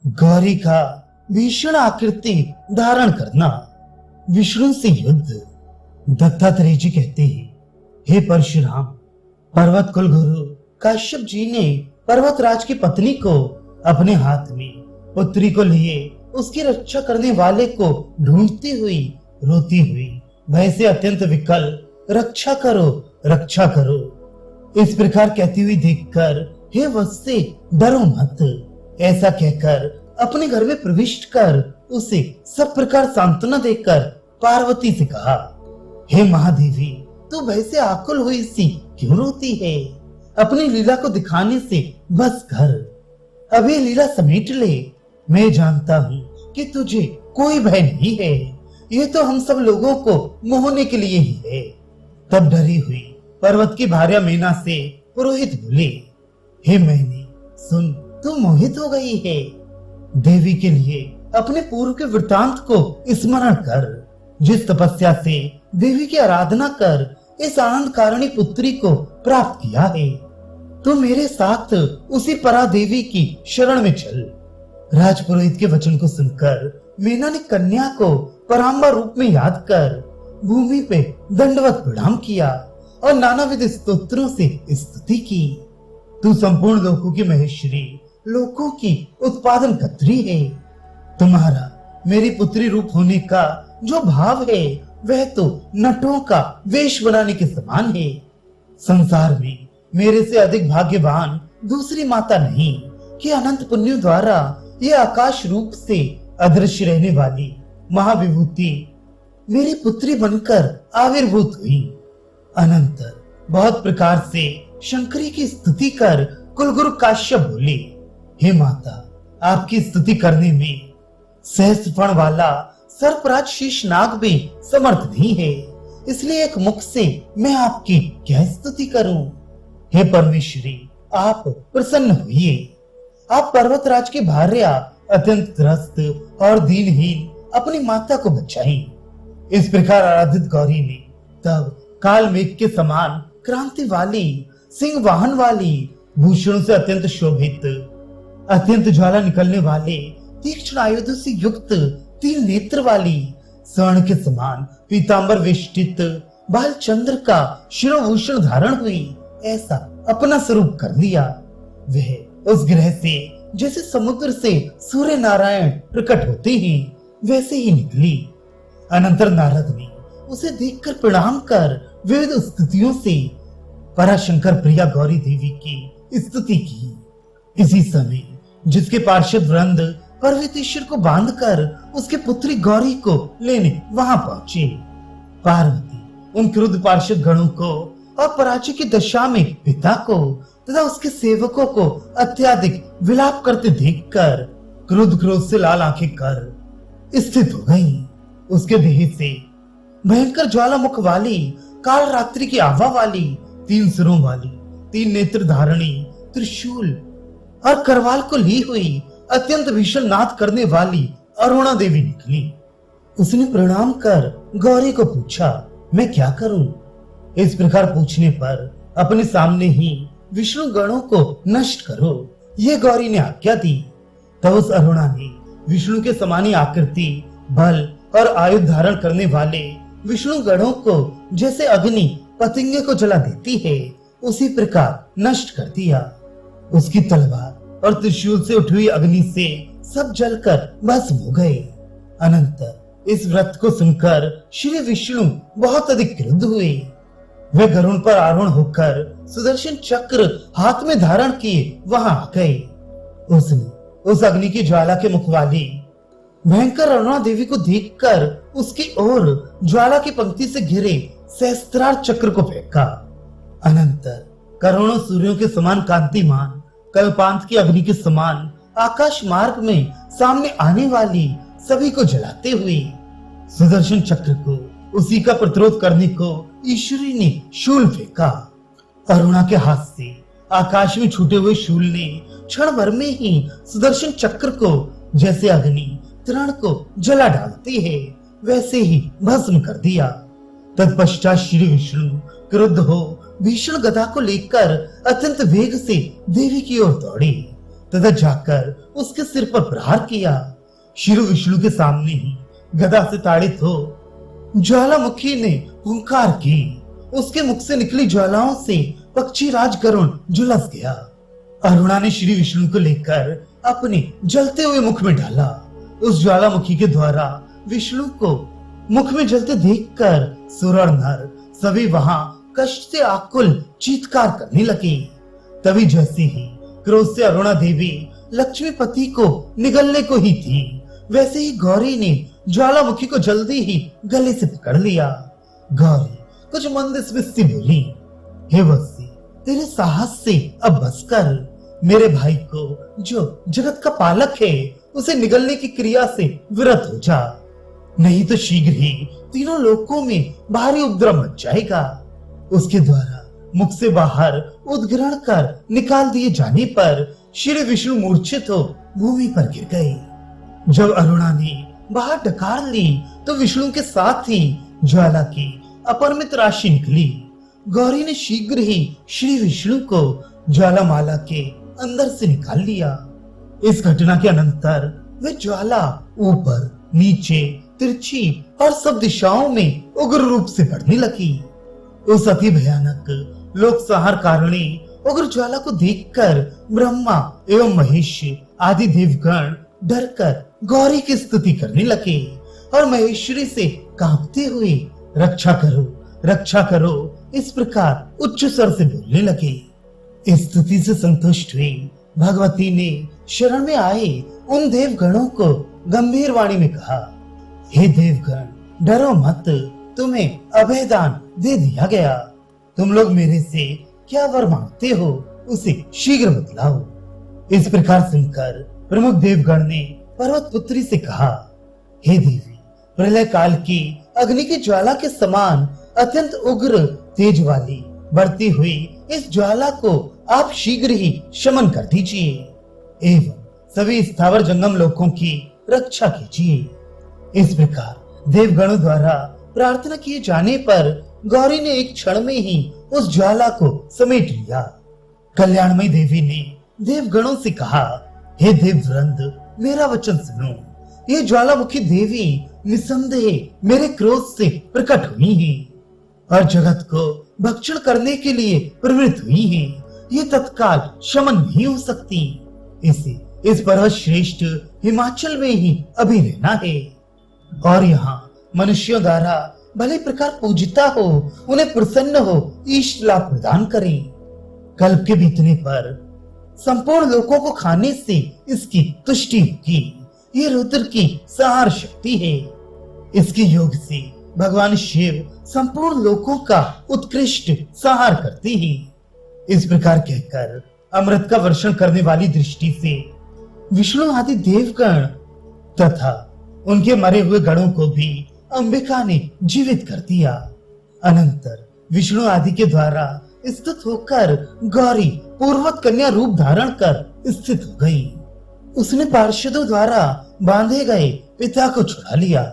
गौरी का भीषण आकृति धारण करना, विष्णु से युद्ध। दत्तात्रेय जी कहते हैं, हे परशुराम, पर्वत कुल गुरु काश्यप जी ने पर्वतराज की पत्नी को अपने हाथ में पुत्री को लिए उसकी रक्षा करने वाले को ढूंढती हुई रोती हुई भय से अत्यंत विकल रक्षा करो रक्षा करो इस प्रकार कहती हुई देखकर, हे वत्से डरो मत, ऐसा कहकर अपने घर में प्रविष्ट कर उसे सब प्रकार सांत्वना देकर पार्वती से कहा, हे महादेवी, तू भय से आकुल हुई सी क्यों रोती है? अपनी लीला को दिखाने से बस कर, अभी लीला समेट ले। मैं जानता हूँ कि तुझे कोई भय नहीं है, ये तो हम सब लोगों को मोहने के लिए ही है। तब डरी हुई पर्वत की भार्या मीना से पुरोहित बोले, हे मैंने सुन, तू मोहित हो गई है। देवी के लिए अपने पूर्व के वृतांत को स्मरण कर, जिस तपस्या से देवी की आराधना कर इस आनंद कारिणी पुत्री को प्राप्त किया है। तू मेरे साथ उसी परा देवी की शरण में चल। राजपुरोहित के वचन को सुनकर मीना ने कन्या को पराम्बा रूप में याद कर भूमि पे दंडवत प्रणाम किया और नानाविध स्तोत्रों से स्तुति की। तू संपूर्ण लोकों की महेश्वरी, लोकों की उत्पादन कत्री है। तुम्हारा मेरी पुत्री रूप होने का जो भाव है वह तो नटों का वेश बनाने के समान है। संसार में मेरे से अधिक भाग्यवान दूसरी माता नहीं कि अनंत पुण्यों द्वारा ये आकाश रूप से अदृश्य रहने वाली महाविभूति मेरी पुत्री बनकर आविर्भूत हुई। अनंतर बहुत प्रकार से शंकरी की स्तुति कर कुलगुरु काश्यप बोले, हे माता, आपकी स्तुति करने में सहस्त्रफण वाला सर्पराज शीशनाग भी समर्थ नहीं है, इसलिए एक मुख से मैं आपकी क्या स्तुति करूं? हे परमेश्वरी, आप प्रसन्न होइए। आप पर्वतराज की भार्या अत्यंत त्रस्त और दीनहीन अपनी माता को बचाई। इस प्रकार आराधित गौरी ने तब काल मेघ के समान क्रांति वाली, सिंह वाहन वाली, भूषणों से अत्यंत शोभित, अत्यंत ज्वाला निकलने वाले, तीक्ष्ण आयुधों से युक्त, तीन नेत्र वाली, स्वर्ण के समान पीतांबर वेष्टित बाल चंद्र का शिरोभूषण धारण हुई ऐसा अपना स्वरूप कर दिया। वह उस ग्रह से जैसे समुद्र से सूर्य नारायण प्रकट होते ही वैसे ही निकली। अनंतर नारद ने उसे देखकर प्रणाम कर विविध स्तुतियों से पराशंकर प्रिया गौरी देवी की स्तुति की। इसी समय जिसके पार्षद वृंद पर्वतेश्वर को बांधकर उसके पुत्री गौरी को लेने वहां पहुंचे, पार्वती उन क्रुद्ध पार्षद गणों को और पराजय की दशा में पिता को तथा उसके सेवकों को अत्यधिक विलाप करते देखकर क्रोध से लाल आंखें कर स्थित हो गई। उसके देह से भयंकर ज्वालामुख वाली, काल रात्रि की आभा वाली, तीन सिरों वाली, तीन नेत्र धारणी, त्रिशूल और करवाल को ली हुई अत्यंत भीषण नाद करने वाली अरुणा देवी निकली। उसने प्रणाम कर गौरी को पूछा, मैं क्या करूं? इस प्रकार पूछने पर अपने सामने ही विष्णु गणों को नष्ट करो, ये गौरी ने आज्ञा दी। तब उस अरुणा ने विष्णु के समानी आकृति, बल और आयुध धारण करने वाले विष्णु गणों को जैसे अग्नि पतंगे को जला देती है उसी प्रकार नष्ट कर दिया। उसकी तलवार और त्रिशूल से उठी हुई अग्नि से सब जलकर भस्म हो गए। अनंतर इस व्रत को सुनकर श्री विष्णु बहुत अधिक क्रुद्ध हुए। वे गरुड़ पर आरोहण होकर सुदर्शन चक्र हाथ में धारण किए वहां आ गए। उसने उस अग्नि की ज्वाला के मुख वाली भयंकर अरुणा देवी को देखकर उसकी ओर ज्वाला की पंक्ति से घिरे सहस्त्रार चक्र को फेंका। अनंतर करोड़ों सूर्यों के समान कांतिमान, कल्पांत की अग्नि के समान आकाश मार्ग में सामने आने वाली सभी को जलाते हुए सुदर्शन चक्र को उसी का प्रतिरोध करने को ईश्वरी ने शूल फेंका। अरुणा के हाथ से आकाश में छूटे हुए शूल ने क्षण भर में ही सुदर्शन चक्र को जैसे अग्नि तृण को जला डालती है वैसे ही भस्म कर दिया। तत्पश्चात श्री विष्णु क्रुद्ध हो भीषण गदा को लेकर अत्यंत वेग से देवी की ओर दौड़े तथा जाकर उसके सिर पर प्रहार किया। श्री विष्णु के सामने ही गदा से ताड़ित हो ज्वालामुखी ने हुंकार की। उसके मुख से निकली ज्वालाओं से पक्षी राज गरुण झुलस गया। अरुणा ने श्री विष्णु को लेकर अपने जलते हुए मुख में डाला। उस ज्वालामुखी के द्वारा विष्णु को मुख में जलते देखकर सुर और नर सभी वहां कष्ट से आकुल चीत्कार करने लगे। तभी जैसे ही क्रोध से अरुणा देवी लक्ष्मीपति को निगलने को ही थी, वैसे ही गौरी ने ज्वालामुखी को जल्दी ही गले से पकड़ लिया। गौरी कुछ मंद स्मित सी बोली, हे वत्सी, तेरे साहस से अब बस कर। मेरे भाई को जो जगत का पालक है उसे निगलने की क्रिया से विरत हो जा, नहीं तो शीघ्र ही तीनों लोकों में भारी उपद्रव मच जाएगा। उसके द्वारा मुख से बाहर उद्ग्रहण कर निकाल दिए जाने पर श्री विष्णु मूर्छित हो भूमि पर गिर गए। जब अरुणा ने बाहर डकार ली तो विष्णु के साथ ही ज्वाला की अपरिमित राशि निकली। गौरी ने शीघ्र ही श्री विष्णु को ज्वालामाला के अंदर से निकाल लिया। इस घटना के अनंतर वे ज्वाला ऊपर नीचे तिरछी और सब दिशाओं में उग्र रूप से बढ़ने लगी। उस अति भयानक लोक संहार कारिणी उग्र ज्वाला को देखकर ब्रह्मा एवं महेश आदि देवगण डरकर गौरी की स्तुति करने लगे और महेश्वरी से कांपते हुए रक्षा करो इस प्रकार उच्च स्वर से बोलने लगे। इस स्तुति से संतुष्ट हुई भगवती ने शरण में आए उन देवगणों को गंभीर वाणी में कहा, हे देवगण, डरो मत, तुम्हें अभयदान दे दिया गया। तुम लोग मेरे से क्या वर मांगते हो उसे शीघ्र बतलाओ। इस प्रकार सुनकर प्रमुख देवगण ने पर्वत पुत्री से कहा, हे देवी, प्रलय काल की अग्नि की ज्वाला के समान अत्यंत उग्र तेज वाली बढ़ती हुई इस ज्वाला को आप शीघ्र ही शमन कर दीजिए एवं सभी स्थावर जंगम लोकों की रक्षा कीजिए। इस प्रकार देवगणों द्वारा प्रार्थना किए जाने पर गौरी ने एक क्षण में ही उस ज्वाला को समेट लिया। कल्याणमयी देवी ने देवगणों से कहा, हे देववृंद, मेरा वचन सुनो। ये ज्वालामुखी देवी निसंदेह मेरे क्रोध से प्रकट हुई है और जगत को भक्षण करने के लिए प्रवृत्त हुई है। ये तत्काल शमन नहीं हो सकती। इसे इस पर्वत श्रेष्ठ हिमाचल में ही अभी रहना है और यहाँ मनुष्यों द्वारा भले प्रकार पूजिता हो, उन्हें प्रसन्न हो, ईष्ट लाभ प्रदान करें। कल्प के बीतने पर संपूर्ण लोकों को खाने से इसकी तुष्टि होगी। ये रुद्र की संहार शक्ति है। इसके योग से भगवान शिव संपूर्ण लोकों का उत्कृष्ट संहार करते हैं। इस प्रकार कहकर अमृत का वर्षण करने वाली दृष्टि से विष्णु आदि देवगण तथा उनके मरे हुए गणों को भी अंबिका ने जीवित कर दिया। अनंतर विष्णु आदि के द्वारा स्थित होकर गौरी पूर्वत कन्या रूप धारण कर स्थित हो गई। उसने पार्षदों द्वारा बांधे गए पिता को छुड़ा लिया